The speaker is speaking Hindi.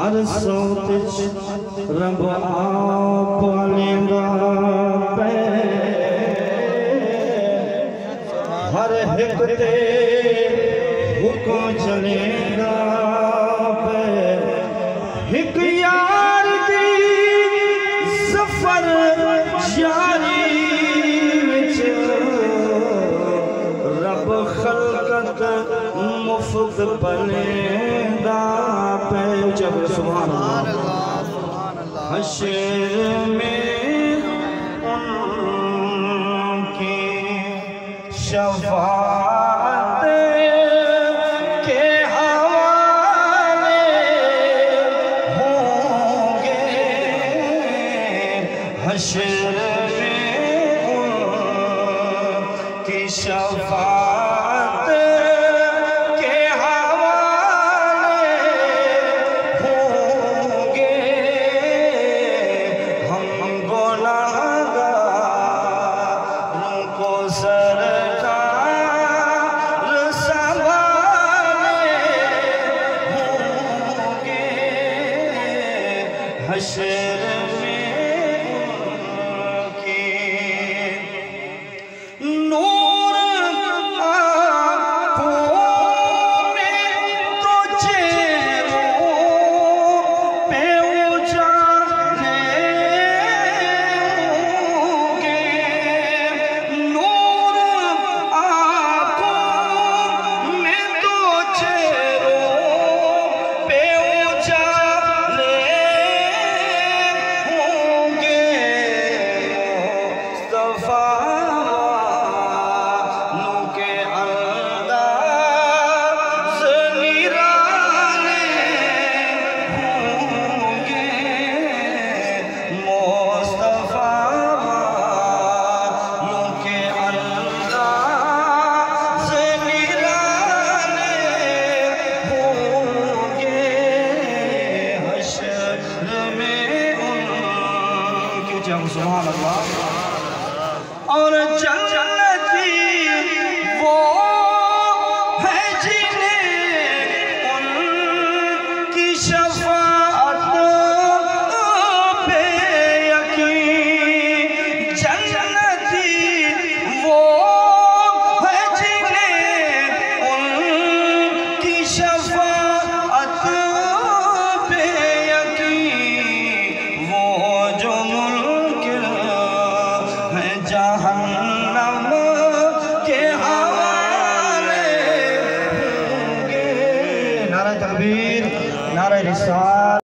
हर सौत रब आप लेंदा पे हर हिक ते हुक्म चलेगा पे हिक यार दी सफर यारी विच रब खलकत मुफ्त पलेंदा पे जब सुभान अल्लाह हश्र में उनकी शफाअत के हवाले होंगे हश्र में उनकी शफाअत के हवाले होंगे हम गुनाहगारों को सरकार संभाले होंगे हश्र में उनकी नूर आँखों में तो चेहरों पे उजाले होंगे नूर आँखों में तो चेहरों पे उजाले होंगे मुस्तफा सुभान अल्लाह और जन्नती वो है जिन्हें उनकी शफाअत पे यकीन जन्नती वो है जिन्हें उनकी शफाअत पे यकीन वो जो जहन्नम के हवाले होंगे। नारा तकबीर, नारा रिसालत।